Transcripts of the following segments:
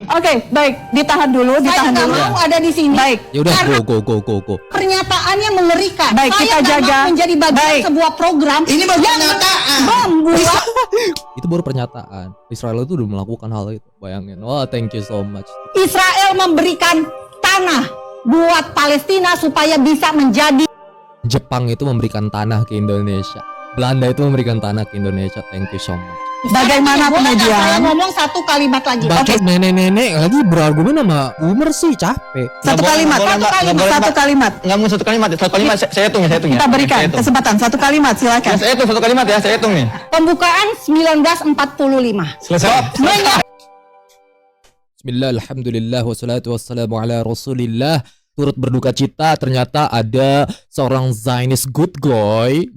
Oke, baik, ditahan dulu, Saya ditahan nggak dulu. mau ada di sini. Baik. Ya udah, Karena go. pernyataannya mengerikan. Baik, Saya kita nggak jaga. mau menjadi bagian Baik. sebuah program Ini baru yang pernyataan. membuat Itu baru pernyataan. Israel itu udah melakukan hal itu. Bayangin. Wah, thank you so much. Israel memberikan tanah buat Palestina supaya bisa menjadi Jepang itu memberikan tanah ke Indonesia. Belanda itu memberikan tanah ke Indonesia. Thank you so much. Bagaimana Boleh nggak saya kemudian? ngomong satu kalimat lagi. Bacot nenek-nenek lagi berargumen sama boomer sih capek. Satu Nggak kalimat, boleh, Mbak. Nggak boleh, satu Mbak. kalimat. Nggak mau satu kalimat, satu kalimat saya hitung ya, saya hitung ya. Kita berikan Saya hitung. kesempatan satu kalimat, silakan. Ya, saya hitung satu kalimat ya, saya hitung nih. Pembukaan 1945. Selesai. Bismillah, alhamdulillah, wassalatu wassalamu ala rasulillah. Turut berduka cita ternyata ada seorang Zionist good goy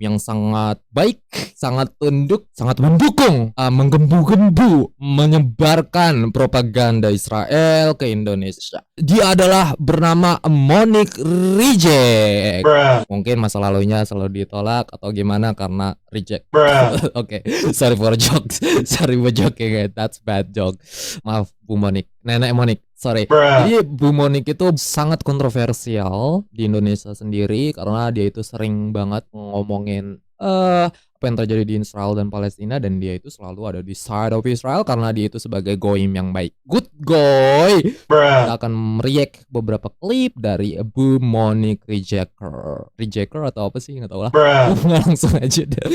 yang sangat baik, sangat tunduk, sangat mendukung, menggembu-gembu, menyebarkan propaganda Israel ke Indonesia. Dia adalah bernama Monique Reject. Mungkin masa lalunya selalu ditolak atau gimana karena reject. Oke, sorry for jokes, sorry for joking, that's bad joke. Maaf Bu Monique, Nenek Monique. Sorry. Jadi Bu Monique itu sangat kontroversial di Indonesia sendiri karena dia itu sering banget ngomongin apa yang terjadi di Israel dan Palestina, dan dia itu selalu ada di side of Israel karena dia itu sebagai goyim yang baik. Good goy. Kita akan react beberapa klip dari Bu Monique Rejecter atau apa sih, nggak tahu lah. Langsung aja deh.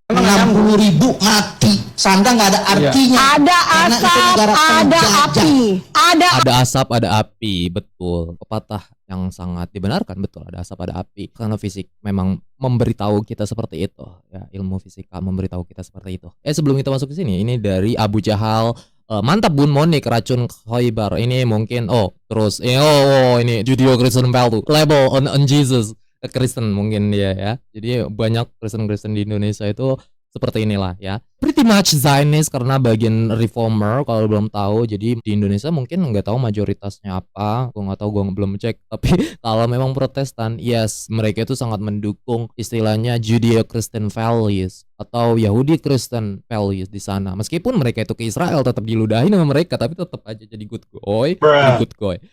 60.000 mati. Sandra nggak ada artinya. Ada Karena itu asap, negara ada penjajah. api, Ada asap, ada api, betul. Pepatah yang sangat dibenarkan, betul. Ada asap, ada api. Karena fisik memang memberitahu kita seperti itu. Ya, ilmu fisika memberitahu kita seperti itu. Sebelum kita masuk ke sini, ini dari Abu Jahal. Mantap Bun Monique, racun Khaybar. Ini mungkin, terus, ini Judeo-Christian value. Label on Jesus. Kristen mungkin dia ya. Jadi banyak Kristen di Indonesia itu seperti inilah ya. Pretty much Zionist karena bagian reformer kalau belum tahu. Jadi di Indonesia mungkin nggak tahu mayoritasnya apa. Gue nggak tahu, gue belum cek. Tapi kalau memang Protestan, yes, mereka itu sangat mendukung istilahnya Judeo-Christian values atau Yahudi Kristen values di sana. Meskipun mereka itu ke Israel tetap diludahin sama mereka, tapi tetap aja jadi good goy.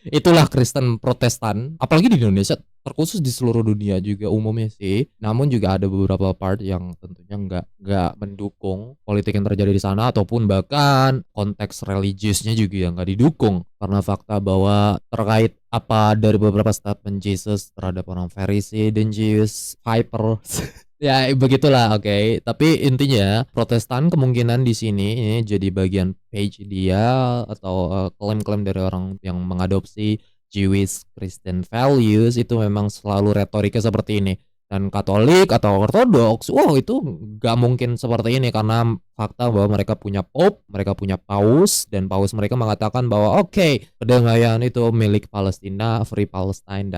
Itulah Kristen Protestan. Apalagi di Indonesia, terkhusus di seluruh dunia juga umumnya sih. Namun juga ada beberapa part yang tentunya nggak mendukung politik yang terjadi di sana, ataupun bahkan konteks religiusnya juga yang nggak didukung karena fakta bahwa terkait apa dari beberapa statement Jesus terhadap orang Farisi dan Jews Viper. Ya begitulah, oke. Tapi intinya Protestan kemungkinan di sini ini jadi bagian page dia atau klaim-klaim dari orang yang mengadopsi Jewish Christian values itu memang selalu retorika seperti ini. Dan Katolik atau Ortodoks, itu gak mungkin seperti ini karena fakta bahwa mereka punya Pope, mereka punya Paus, dan Paus mereka mengatakan bahwa kedamaian itu milik Palestina, Free Palestine,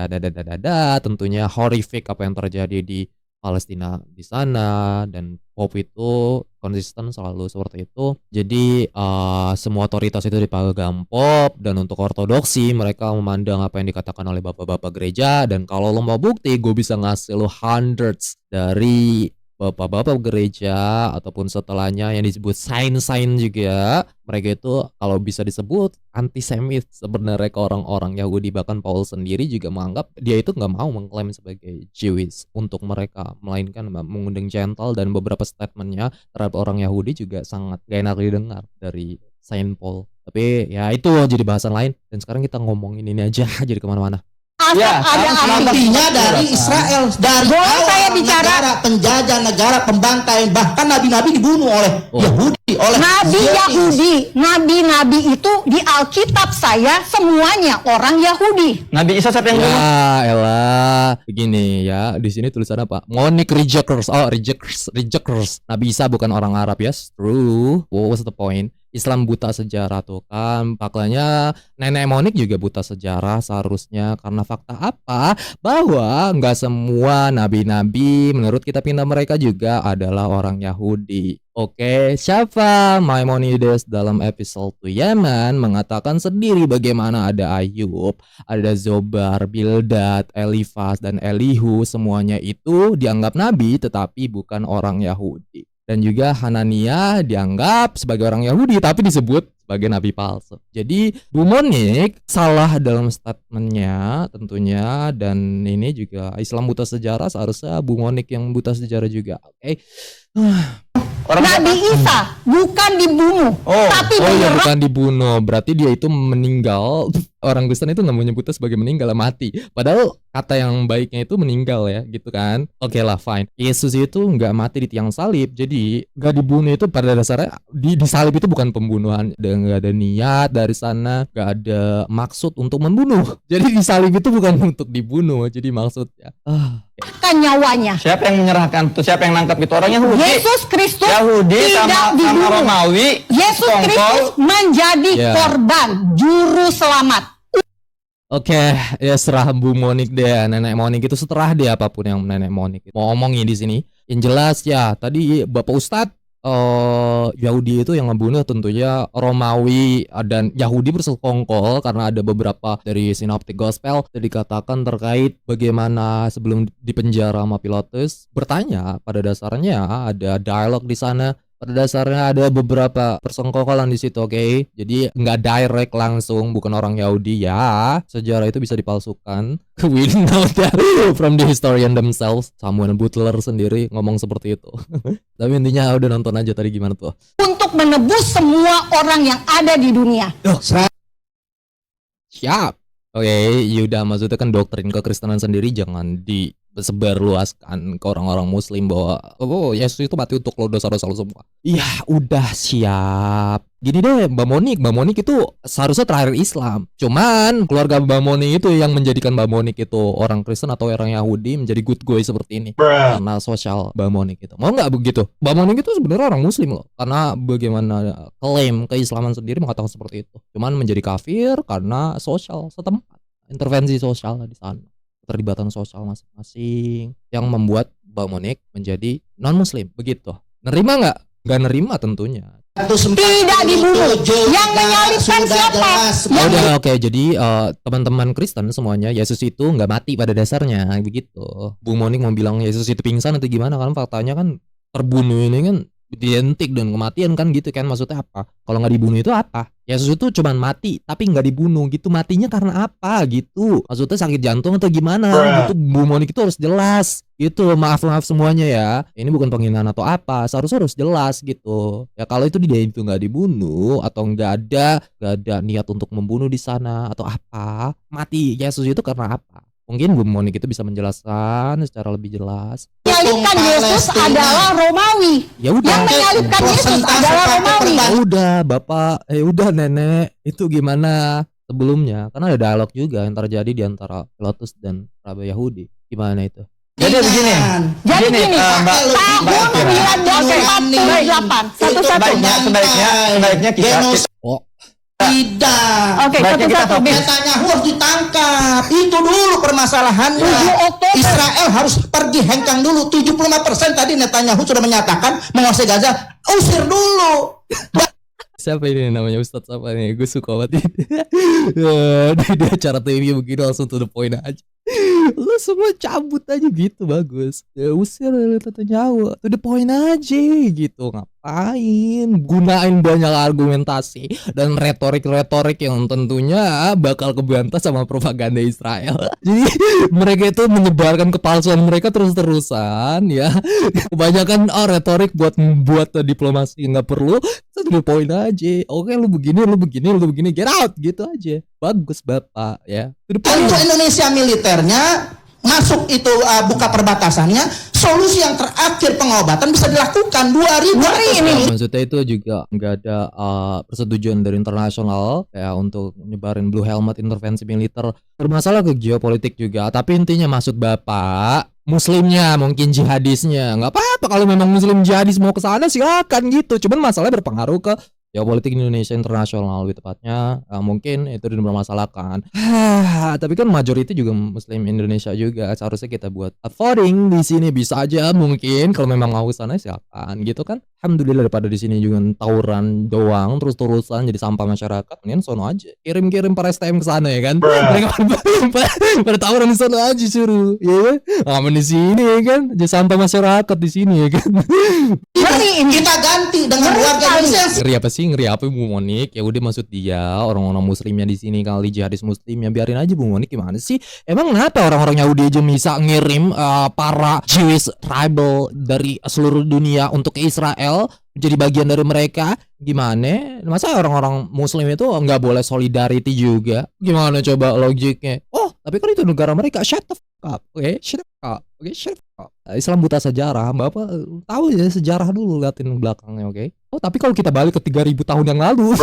tentunya horrific apa yang terjadi di Palestina di sana, dan Pope itu konsisten selalu seperti itu. Jadi semua otoritas itu dipegang Pope, dan untuk ortodoksi mereka memandang apa yang dikatakan oleh bapak-bapak gereja. Dan kalau lo mau bukti, gue bisa ngasih lo hundreds dari bapak-bapak gereja ataupun setelahnya yang disebut sign juga. Mereka itu kalau bisa disebut antisemit sebenarnya ke orang-orang Yahudi. Bahkan Paul sendiri juga menganggap dia itu nggak mau mengklaim sebagai Jewish untuk mereka, melainkan mengundang Gentile, dan beberapa statementnya terhadap orang Yahudi juga sangat gak enak didengar dari Saint Paul. Tapi ya itu jadi bahasan lain, dan sekarang kita ngomongin ini aja jadi kemana-mana. asap, Ya, ada api. artinya dari Israel, dari Boleh awal saya bicara? negara penjajah, negara pembantai, bahkan nabi-nabi dibunuh oleh Yahudi, oleh Nabi Zionis. Yahudi, nabi-nabi itu di Alkitab saya semuanya orang Yahudi. Nabi Isa siapa yang bunuh? Ya elah, begini ya, di sini tulisan apa? Monique Rejecters. Rejecters. Nabi Isa bukan orang Arab, yes, true. What was the point? Islam buta sejarah tuh kan. Makanya Nenek Monique juga buta sejarah seharusnya, karena fakta apa? Bahwa nggak semua nabi-nabi menurut kitab pindah mereka juga adalah orang Yahudi. Oke, siapa Maimonides dalam episode Yaman mengatakan sendiri bagaimana ada Ayub, ada Zobar, Bildad, Elifas, dan Elihu, semuanya itu dianggap nabi tetapi bukan orang Yahudi. Dan juga Hanania dianggap sebagai orang Yahudi tapi disebut sebagai nabi palsu. Jadi Bu Monik salah dalam statementnya tentunya, dan ini juga Islam buta sejarah, seharusnya Bu Monik yang buta sejarah juga. Oke. Nabi Isa bukan dibunuh, tapi Oh iya, menyerang. bukan dibunuh. Berarti dia itu meninggal. Orang Kristen itu nggak menyebutnya sebagai meninggal, mati. Padahal kata yang baiknya itu meninggal ya, gitu kan. Oke lah, fine. Yesus itu nggak mati di tiang salib. Jadi nggak dibunuh itu pada dasarnya di salib itu bukan pembunuhan. Nggak ada niat dari sana, nggak ada maksud untuk membunuh. Jadi di salib itu bukan untuk dibunuh. Jadi maksudnya Nyawanya. Siapa yang menyerahkan tuh? Siapa yang nangkap itu? Orang Yahudi. Yesus Kristus Yahudi tidak sama dibunuh. Romawi. Yesus sekongkol. Kristus menjadi Ya. korban, juru selamat. Oke, ya serah Bu Monik deh, Nenek Monik itu seterah deh apapun yang Nenek Monik mau ngomongin di sini. Yang jelas ya, tadi Bapak Ustadz Yahudi itu yang ngebunuh tentunya Romawi, dan Yahudi bersekongkol karena ada beberapa dari Synoptic Gospel yang dikatakan terkait bagaimana sebelum dipenjara sama Pilatus bertanya, pada dasarnya ada dialog di sana. Pada dasarnya ada beberapa persengkokolan di situ, oke? Jadi nggak direct langsung, bukan orang Yahudi ya. Sejarah itu bisa dipalsukan. We know that from the historian themselves. Samuel Butler sendiri ngomong seperti itu. Tapi intinya udah nonton aja tadi gimana tuh. Untuk menebus semua orang yang ada di dunia. Siap. Oke, yaudah, maksudnya kan doktrin kekristenan sendiri jangan disebarluaskan ke orang-orang muslim bahwa Yesus itu mati untuk lo, dosa-dosa lo semua. Iya, udah siap. Gini deh, Mbak Monik itu seharusnya terakhir Islam. Cuman keluarga Mbak Monik itu yang menjadikan Mbak Monik itu orang Kristen atau orang Yahudi menjadi good guy seperti ini. Karena sosial Mbak Monik itu. Mau nggak begitu? Mbak Monik itu sebenarnya orang muslim loh. Karena bagaimana klaim keislaman sendiri mengatakan seperti itu. Cuman menjadi kafir karena sosial setempat. Intervensi sosial di sana. Keterlibatan sosial masing-masing yang membuat Mbak Monik menjadi non-muslim. Begitu. Nerima nggak? Nggak nerima tentunya. Tidak dibunuh. Yang menyalibkan siapa? Udah, oke. Jadi teman-teman Kristen semuanya, Yesus itu nggak mati pada dasarnya, begitu. Bu Monik mau bilang Yesus itu pingsan atau gimana, kan faktanya kan terbunuh ini kan identik dengan kematian kan, gitu kan. Maksudnya apa? Kalau nggak dibunuh itu apa? Yesus itu cuma mati tapi nggak dibunuh gitu. Matinya karena apa gitu? Maksudnya sakit jantung atau gimana gitu? Bu Monik itu harus jelas gitu. Maaf semuanya ya, ini bukan penghinaan atau apa, seharusnya harus jelas gitu ya. Kalau itu dia itu nggak dibunuh atau nggak ada niat untuk membunuh di sana atau apa, mati Yesus itu karena apa? Mungkin Bu Monik itu bisa menjelaskan secara lebih jelas. Menyalibkan Yesus adalah Romawi. Ya udah. Yang menyalibkan Yesus adalah Romawi. Ya udah Bapak, udah Nenek, itu gimana sebelumnya? Karena ada dialog juga yang terjadi di antara Pilatus dan Rabi Yahudi. Gimana itu? Jadi begini. Jadi gini, Mbak tahun Kira. 1948, satu-satu. Sebaiknya kita Oh, Tidak. Oke, Baiknya kita satu-satu. fokus. Netanyahu harus ditangkap. Itu dulu permasalahannya. 7 Oktober. Israel harus pergi hengkang dulu. 75% tadi Netanyahu sudah menyatakan menguasai Gaza. Usir dulu. siapa ini namanya Ustadz apa nih? Gue suka banget ini. Di acara TV begini langsung to the point aja. Lu semua cabut aja gitu, bagus. Ya usir Netanyahu, to the point aja gitu. Ngapain? Gunain banyak argumentasi dan retorik-retorik yang tentunya bakal kebantas sama propaganda Israel. Jadi mereka itu menyebarkan kepalsuan mereka terus-terusan ya. Kebanyakan retorik buat membuat diplomasi nggak perlu. To the point aja. Oke, lu begini, get out gitu aja. Bagus Bapak ya. To the point. Untuk Indonesia militernya masuk itu buka perbatasannya, solusi yang terakhir pengobatan bisa dilakukan 2000 ini. Maksudnya itu juga nggak ada persetujuan dari internasional ya untuk nyebarin blue helmet intervensi militer. Bermasalah ke geopolitik juga. Tapi intinya maksud Bapak Muslimnya, mungkin jihadisnya, nggak apa-apa kalau memang Muslim jihadis mau ke sana silakan gitu. Cuman masalahnya berpengaruh ke geopolitik Indonesia internasional lebih tepatnya, mungkin itu dipermasalahkan. Tapi kan majority juga Muslim Indonesia juga, seharusnya kita buat voting di sini bisa aja mungkin kalau memang mau sana silakan gitu kan. alhamdulillah daripada di sini juga tawuran doang terus-terusan jadi sampah masyarakat, mendingan sono aja. Kirim para STM ke sana ya kan. Mereka pada tawuran di sana aja suruh, ya kan. Aman di sini ya kan. Jadi sampah masyarakat di sini ya kan. Ngeri ini. Kita ganti dengan warga Indonesia yang Ngeri apa sih? Ngeri apa Bu Monik? Ya udah maksud dia orang-orang muslimnya di sini kali jihadis muslimnya biarin aja Bu Monik, gimana sih? Emang kenapa orang-orang Yahudi aja bisa ngirim para Jewish tribal dari seluruh dunia untuk ke Israel menjadi bagian dari mereka? Gimana? Masa orang-orang muslim itu nggak boleh solidarity juga? Gimana coba logiknya? Oh, tapi kan itu negara mereka. Shut the fuck up. Oke, shut the fuck up. Oke, shut the fuck up. Islam buta sejarah. Bapak tahu ya sejarah dulu, liatin belakangnya, oke? Oh, tapi kalau kita balik ke 3000 tahun yang lalu,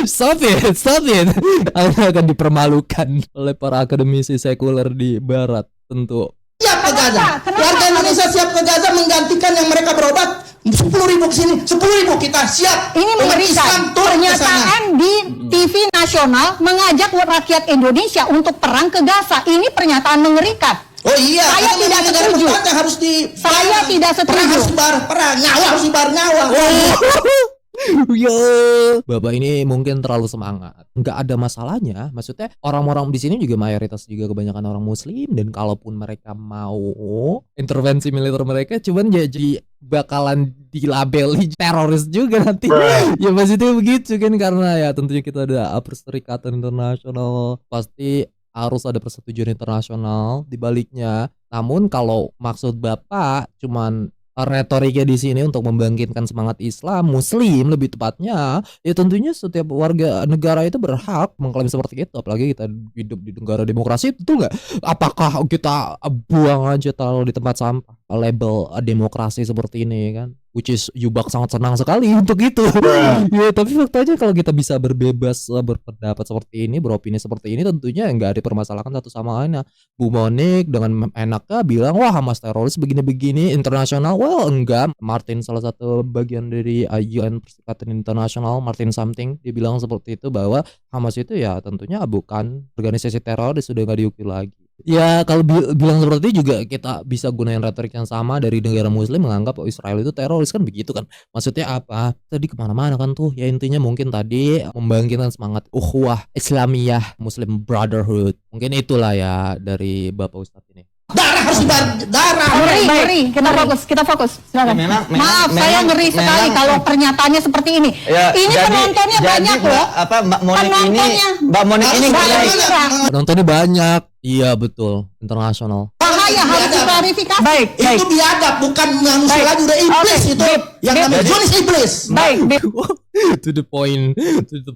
stop it. Akan dipermalukan oleh para akademisi sekuler di barat tentu. siap ke Gaza. Kenapa? Warga Indonesia siap ke Gaza menggantikan yang mereka berobat 10.000 ke sini, 10.000 kita siap. Ini Umat mengerikan. Islam turun ke sana. Pernyataan di TV nasional mengajak rakyat Indonesia untuk perang ke Gaza. Ini pernyataan mengerikan. Oh iya, Saya karena tidak negara setuju. berperang harus di Saya tidak setuju. Perang harus perang, nyawa harus dibayar nyawa. Yo, Bapak ini mungkin terlalu semangat. Nggak ada masalahnya. Maksudnya orang-orang di sini juga mayoritas juga kebanyakan orang Muslim, dan kalaupun mereka mau intervensi militer mereka, cuman jadi bakalan dilabeli teroris juga nanti. Ya maksudnya begitu kan, karena ya tentunya kita ada perserikatan internasional, pasti harus ada persetujuan internasional di baliknya. Namun kalau maksud Bapak cuman retoriknya di sini untuk membangkitkan semangat Islam Muslim lebih tepatnya, ya tentunya setiap warga negara itu berhak mengklaim seperti itu. Apalagi kita hidup di negara demokrasi, betul nggak? Apakah kita buang aja taruh di tempat sampah label demokrasi seperti ini kan? Which is Yubak sangat senang sekali untuk itu. Ya, tapi faktanya kalau kita bisa berbebas berpendapat seperti ini, beropini seperti ini, tentunya nggak ada permasalahan satu sama lainnya. Bu Monik dengan enaknya bilang, wah Hamas teroris begini-begini internasional. Well, enggak. Martin salah satu bagian dari UN Perserikatan Internasional, Martin something, dia bilang seperti itu, bahwa Hamas itu ya tentunya bukan organisasi teroris, sudah nggak diukir lagi. Ya kalau bilang seperti itu juga kita bisa gunain retorik yang sama dari negara Muslim menganggap Israel itu teroris, kan begitu kan? Maksudnya apa? Tadi kemana-mana kan tuh? Ya intinya mungkin tadi membangkitkan semangat ukhuwah Islamiyah, Muslim Brotherhood. Mungkin itulah ya dari Bapak Ustadz ini. Darah harus dibayar, darah. Ngeri. Kita fokus. Silakan. Maaf, saya ngeri sekali kalau pernyataannya seperti ini. Ya, Ini penontonnya banyak loh. Mbak Monik ini, Penontonnya. Mbak Monik ini Banyak. Penontonnya banyak. Iya betul, internasional. Bahaya, harus diklarifikasi. Baik. Itu biadab, bukan manusia Baik. lagi, udah iblis Oke, itu. Yang namanya Jonis iblis. Baik, To the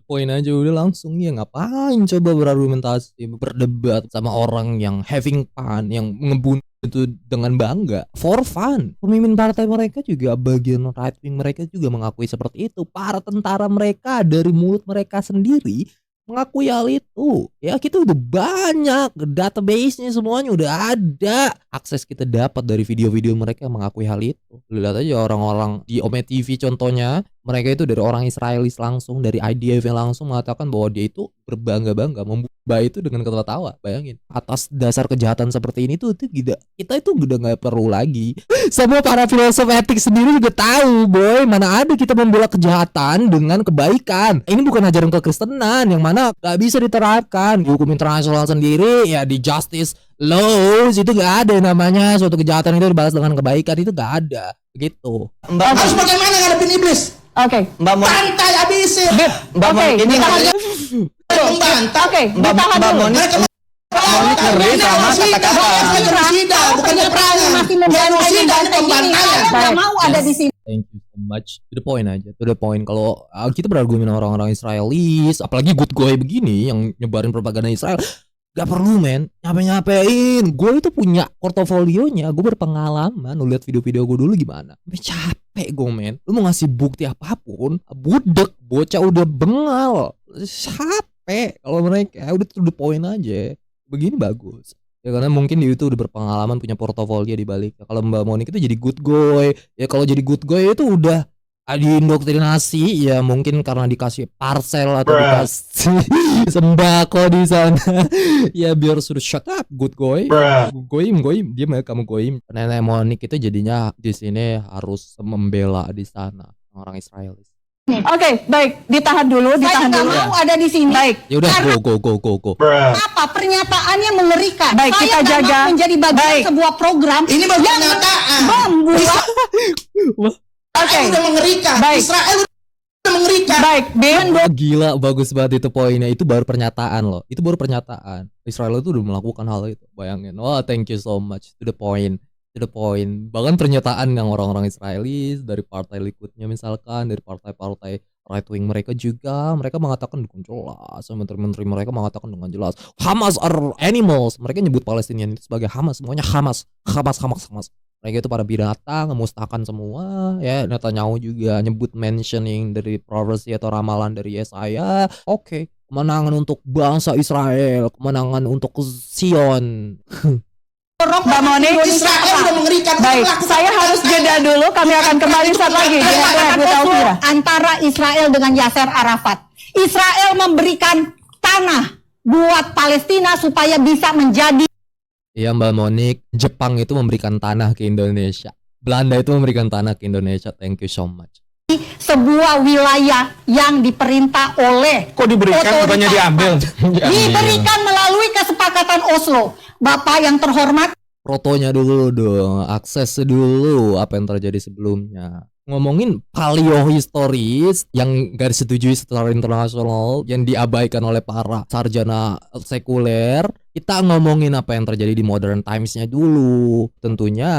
point aja udah langsung. Ya ngapain coba berargumentasi, berdebat sama orang yang having fun, yang ngebunuh itu dengan bangga for fun. Pemimpin partai mereka juga, bagian right wing mereka juga mengakui seperti itu. Para tentara mereka dari mulut mereka sendiri mengakui hal itu. Ya kita udah banyak, database-nya semuanya udah ada. Akses kita dapat dari video-video mereka yang mengakui hal itu. Lihat aja orang-orang di Ome TV contohnya, mereka itu dari orang Israelis langsung, dari IDF yang langsung mengatakan bahwa dia itu berbangga-bangga membuat itu dengan ketawa-tawa. Bayangin, atas dasar kejahatan seperti ini tuh tidak, kita itu udah nggak perlu lagi. Semua para filosof etik sendiri juga tahu, boy, mana ada kita membela kejahatan dengan kebaikan. Ini bukan ajaran kekristenan yang mana nggak bisa diterapkan. Di hukum internasional sendiri ya, di justice laws itu nggak ada yang namanya suatu kejahatan itu dibalas dengan kebaikan, itu nggak ada begitu. Harus bagaimana ngadepin iblis? Oke. Mbak Monik, Pantai habisin. Mbak Monik ini Membantah. Oke, Mbak ditahan Mbak dulu. Monik, Mereka Monik ngeri sama kata-kata. genosida, bukannya perang. Masih membantah Genosida ini ini. pembantaian. Saya nggak mau ada di sini. Thank you so much. To the point aja. To the point. Kalau kita berargumen orang-orang Israelis, apalagi good guy begini yang nyebarin propaganda Israel, gak perlu men nyapain. Gue itu punya portofolionya, gue berpengalaman. Lu lihat video-video gue dulu gimana. Sampai capek gue men. Lu mau ngasih bukti apapun, budek, bocah udah bengal. Capek kalau mereka udah to the point aja. Begini bagus. Ya karena mungkin dia itu udah berpengalaman, punya portofolio di balik. Kalau Mbak Monik itu jadi good guy. Ya kalau jadi good guy itu udah diindoktrinasi ya, mungkin karena dikasih parcel atau dikasih sembako di sana. Ya biar suruh shut up, good goy. Goim, diam ya kamu goim. Nenek Monik itu jadinya di sini harus membela di sana orang Israelis. Oke, baik, ditahan dulu, Saya ditahan nggak dulu. mau ada di sini. Baik. Ya udah, Karena go. apa? Pernyataannya mengerikan. Baik, Saya kita nggak jaga. mau menjadi bagian Baik. sebuah program Ini baru yang pernyataan. membuat Oke. Udah mengerikan. Baik. Israel udah mengerikan. Baik, Bin. Wah, gila, bagus banget itu poinnya. Itu baru pernyataan loh. Itu baru pernyataan. Israel itu udah melakukan hal itu. Bayangin. Wah, thank you so much. To the point. Bahkan pernyataan yang orang-orang Israelis dari partai Likudnya misalkan, dari partai-partai right wing mereka juga, mereka mengatakan dengan jelas, menteri-menteri mereka mengatakan dengan jelas, Hamas are animals. Mereka nyebut Palestinian itu sebagai Hamas, semuanya Hamas. Mereka itu pada binatang, memusnahkan semua. Ya, Netanyahu juga nyebut mentioning dari prophecy atau ramalan dari Yesaya. Oke, kemenangan untuk bangsa Israel, kemenangan untuk Sion. Mbak Moni. Israel udah mengerikan. Baik, saya harus jeda dulu. Kami akan kembali saat lagi. antara Israel dengan Yasser Arafat. Israel memberikan tanah buat Palestina supaya bisa menjadi Iya Mbak Monik, Jepang itu memberikan tanah ke Indonesia. Belanda itu memberikan tanah ke Indonesia. Thank you so much. sebuah wilayah yang diperintah oleh Kok diberikan otoritas. bukannya diambil? Diberikan melalui kesepakatan Oslo. Bapak yang terhormat, Protonya dulu dong, akses dulu apa yang terjadi sebelumnya. Ngomongin paleohistoris yang gak disetujui secara internasional, yang diabaikan oleh para sarjana sekuler, kita ngomongin apa yang terjadi di modern times-nya dulu. Tentunya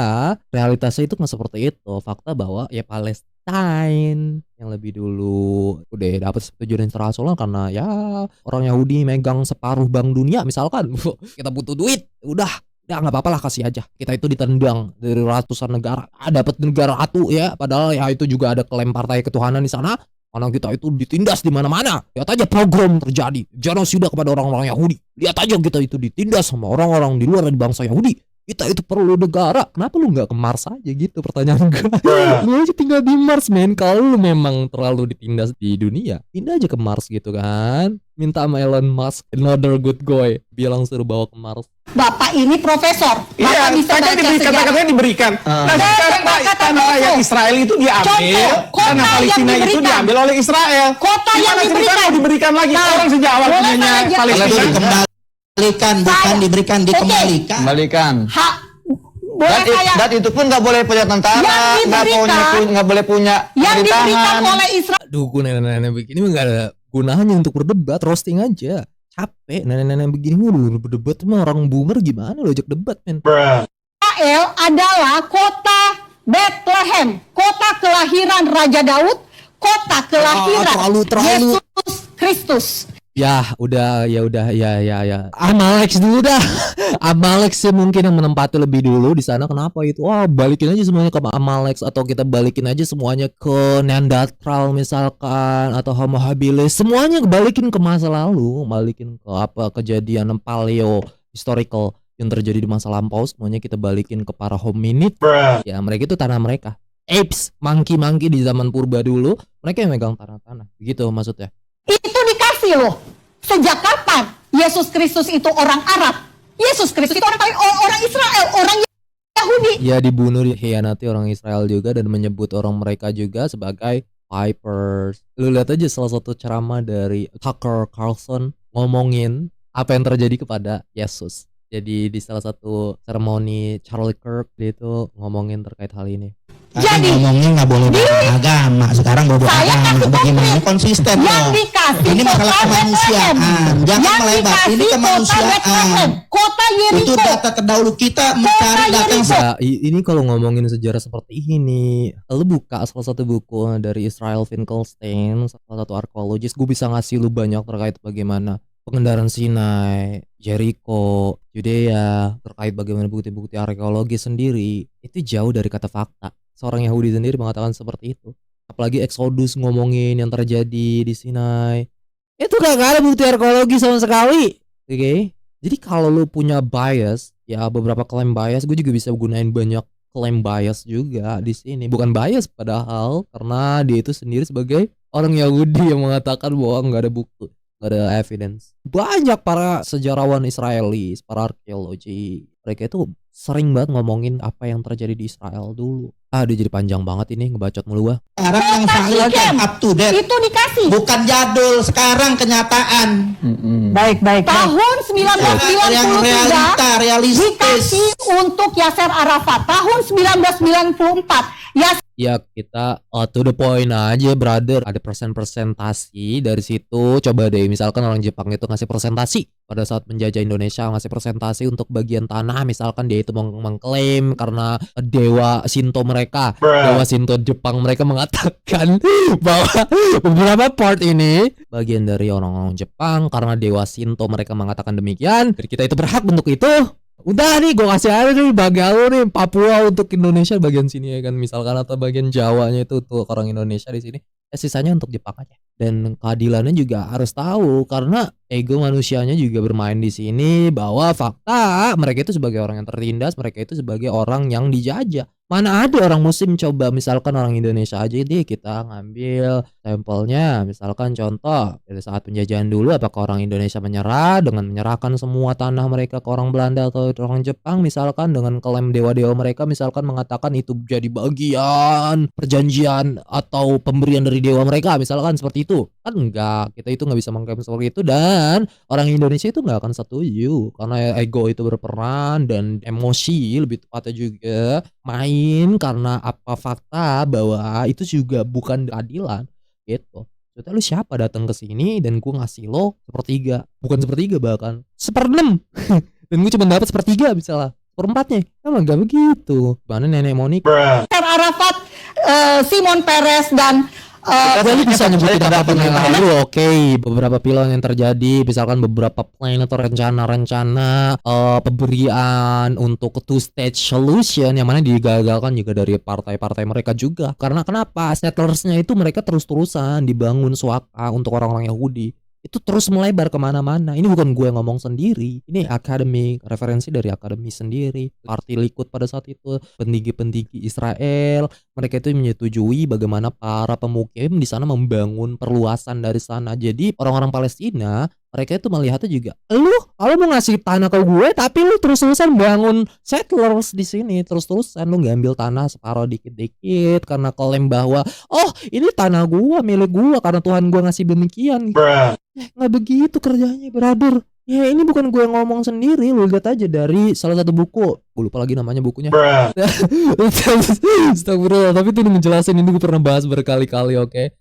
realitasnya itu nggak seperti itu. Fakta bahwa ya Palestine yang lebih dulu udah dapat setujuan internasional karena ya orang Yahudi megang separuh bank dunia misalkan. Kita butuh duit, udah nggak apa-apa lah, kasih aja. Kita itu ditendang dari ratusan negara, dapat negara satu ya, padahal ya itu juga ada klaim partai ketuhanan di sana. Karena kita itu ditindas di mana-mana. Lihat aja pogrom terjadi, genosida kepada orang-orang Yahudi. Lihat aja kita itu ditindas sama orang-orang di luar dari bangsa Yahudi. Kita itu perlu negara. Kenapa lu nggak ke Mars aja gitu, pertanyaan gue. Lu aja tinggal di Mars, men. Kalau lu memang terlalu ditindas di dunia, pindah aja ke Mars gitu kan. Minta sama Elon Musk, another good guy, bilang suruh bawa ke Mars. Bapak ini profesor. Iya, Bapak bisa tadi baca diberikan, sejarah. katanya diberikan. Nah, sekarang tanah rakyat Israel itu diambil, Contoh, kota tanah yang Palestina itu diberikan. diambil oleh Israel. Kota yang Gimana ceritanya diberikan. mau diberikan lagi? Nah, Orang sejak awal boleh punyanya saya aja. Palestina. Dikembalikan, bukan Saya- diberikan, dikembalikan. Kembalikan. Hak boleh saya Dan itu pun nggak boleh punya tentara, Yang diberikan- nggak boleh punya yang diberikan pemerintahan. oleh Israel. Duh, nenek-nenek begini mah gak ada gunanya untuk berdebat, roasting aja. Capek nenek-nenek begini mah udah berdebat mah orang boomer gimana lo ajak debat, men. Israel adalah kota Bethlehem, kota kelahiran Raja Daud, kota kelahiran terlalu. Yesus Kristus. Ya udah. Amalek dulu dah. Amalek sih mungkin yang menempati lebih dulu di sana. Kenapa itu? Wah, balikin aja semuanya ke Amalek, atau kita balikin aja semuanya ke Neanderthal misalkan, atau Homo habilis. Semuanya balikin ke masa lalu, balikin ke apa kejadian paleo historical yang terjadi di masa lampau. Semuanya kita balikin ke para hominid. Ya, mereka itu tanah mereka. Apes, monkey di zaman purba dulu, mereka yang megang tanah-tanah. Begitu maksudnya. Itu dikasih loh. Sejak kapan Yesus Kristus itu orang Arab? Yesus Kristus itu orang Israel, orang Yahudi. Ya dibunuh, dikhianati orang Israel juga, dan menyebut orang mereka juga sebagai vipers. Lu lihat aja salah satu ceramah dari Tucker Carlson ngomongin apa yang terjadi kepada Yesus. Jadi di salah satu seremoni Charlie Kirk dia itu ngomongin terkait hal ini. Jadi, ngomongnya nggak boleh bawa agama, sekarang bawa Saya agama. kasih Bagaimana konkret. konsisten Yang loh? dikasih Ini masalah kota kemanusiaan. Bethlehem. Jangan Yang melebar. Ini dikasih kemanusiaan. Kota Bethlehem, kota Itu Yeriko. data terdahulu kita mencari data yang Ya, ini kalau ngomongin sejarah seperti ini, lu buka salah satu buku dari Israel Finkelstein, salah satu arkeologis, gue bisa ngasih lu banyak terkait bagaimana pengendaraan Sinai, Jericho, Judea, terkait bagaimana bukti-bukti arkeologi sendiri, itu jauh dari kata fakta. Seorang Yahudi sendiri mengatakan seperti itu. Apalagi Exodus ngomongin yang terjadi di Sinai, itu gak ada bukti arkeologi sama sekali. Oke? Jadi kalau lu punya bias, ya beberapa klaim bias, gue juga bisa gunain banyak klaim bias juga di sini. Bukan bias padahal, karena dia itu sendiri sebagai orang Yahudi yang mengatakan bahwa nggak ada bukti, nggak ada evidence. Banyak para sejarawan Israelis, para arkeologi, mereka itu sering banget ngomongin apa yang terjadi di Israel dulu. Dia jadi panjang banget ini ngebacot mulu gua. Sekarang yang valid dan up to date. Itu dikasih. Bukan jadul, sekarang kenyataan. Baik. Tahun Yang 1993 realita, realistis. dikasih untuk Yasser Arafat. Tahun 1994 Yasser Ya kita to the point aja brother. Ada presentasi dari situ. Coba deh misalkan orang Jepang itu ngasih presentasi pada saat menjajah Indonesia, ngasih presentasi untuk bagian tanah. Misalkan dia itu mengklaim karena dewa Shinto mereka, dewa Shinto Jepang mereka mengatakan bahwa beberapa part ini bagian dari orang-orang Jepang karena dewa Shinto mereka mengatakan demikian. Jadi kita itu berhak untuk itu. Udah nih gue kasih aja nih bagian lu nih Papua untuk Indonesia bagian sini ya kan misalkan, atau bagian Jawanya itu untuk orang Indonesia di sini. Sisanya untuk Jepang aja. Dan keadilannya juga harus tahu karena ego manusianya juga bermain di sini bahwa fakta mereka itu sebagai orang yang tertindas, mereka itu sebagai orang yang dijajah. Mana ada orang muslim coba misalkan orang Indonesia aja deh kita ngambil sampelnya, misalkan contoh dari saat penjajahan dulu apakah orang Indonesia menyerah dengan menyerahkan semua tanah mereka ke orang Belanda atau orang Jepang misalkan dengan klaim dewa-dewa mereka misalkan mengatakan itu jadi bagian perjanjian atau pemberian dari dewa mereka misalkan seperti itu. Kan enggak, kita itu nggak bisa mengklaim seperti itu dan orang Indonesia itu nggak akan setuju karena ego itu berperan dan emosi lebih tepatnya juga main karena apa fakta bahwa itu juga bukan keadilan gitu. Jadi lu siapa datang ke sini dan gue ngasih lo sepertiga, bukan sepertiga bahkan 1/6 dan gue cuma dapat sepertiga misalnya, 1/4-nya emang nggak begitu. Mana nenek Monica, Arafat, Simon Peres dan lu bisa nyebutin apa yang lalu, oke. Beberapa pilar yang terjadi, misalkan beberapa plan atau rencana pemberian untuk two stage solution yang mana digagalkan juga dari partai-partai mereka juga. Karena kenapa? Settlersnya itu mereka terus-terusan dibangun suaka untuk orang-orang Yahudi. Itu terus melebar kemana-mana. Ini bukan gue ngomong sendiri. Ini akademik, referensi dari akademi sendiri. Partai Likud pada saat itu, pentinggi-pentinggi Israel, mereka itu menyetujui bagaimana para pemukim di sana membangun perluasan dari sana. Jadi orang-orang Palestina mereka itu melihatnya juga, lu kalau mau ngasih tanah ke gue tapi lu terus-terusan bangun settlers di sini, terus-terusan lu ngambil tanah separuh dikit-dikit karena klaim bahwa oh ini tanah gue, milik gue karena Tuhan gue ngasih demikian. Nggak begitu kerjanya brother. Ya ini bukan gue ngomong sendiri, lu lihat aja dari salah satu buku, gue lupa lagi namanya bukunya. Astagfirullah, tapi itu menjelasin ini gue pernah bahas berkali-kali, oke.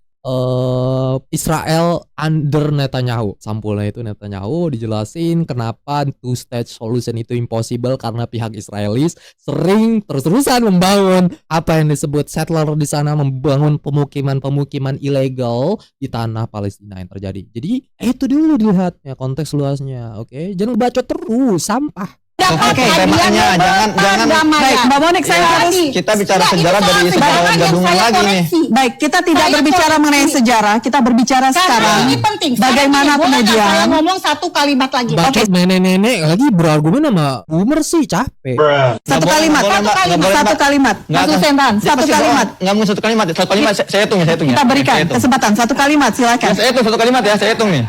Israel under Netanyahu. Sampulnya itu Netanyahu dijelasin kenapa two stage solution itu impossible karena pihak Israelis sering terus-terusan membangun apa yang disebut settler di sana, membangun pemukiman-pemukiman ilegal di tanah Palestina yang terjadi. Jadi itu dulu dilihatnya konteks luasnya, oke? Jangan bacot terus, sampah. Oke, temanya jangan. Baik, Mbak Monik, saya harus Kita bicara sejarah dari sejarah gadungan lagi nih. baik, kita tidak berbicara mengenai sejarah, kita berbicara sekarang. ini penting. Bagaimana Sekarang ini, boleh nggak saya kemudian ngomong satu kalimat lagi. Bacot nenek-nenek lagi berargumen sama boomer sih capek. satu kalimat, satu kalimat, Kasus Sentan. satu kalimat. Enggak mau satu kalimat, saya hitung ya. Kita berikan kesempatan satu kalimat, silakan. Saya hitung satu kalimat ya, saya hitung nih.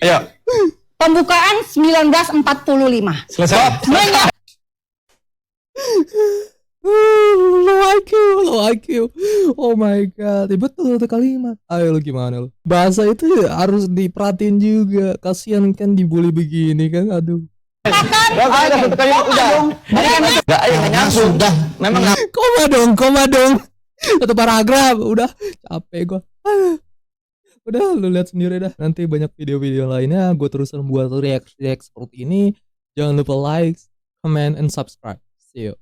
Ayo. Pembukaan 1945. Selesai. Low IQ. Oh my god, betul satu kalimat. Ayo lu gimana lu? Bahasa itu harus diperhatiin juga. Kasihan kan dibully begini kan, aduh. Udah satu kalimat udah. Enggak, ayo nyambung. Sudah. Memang Koma dong. Satu paragraf, udah capek gua. Udah lu lihat sendiri dah. Nanti banyak video-video lainnya gue terusan buat react seperti ini. Jangan lupa like, comment, and subscribe. See you.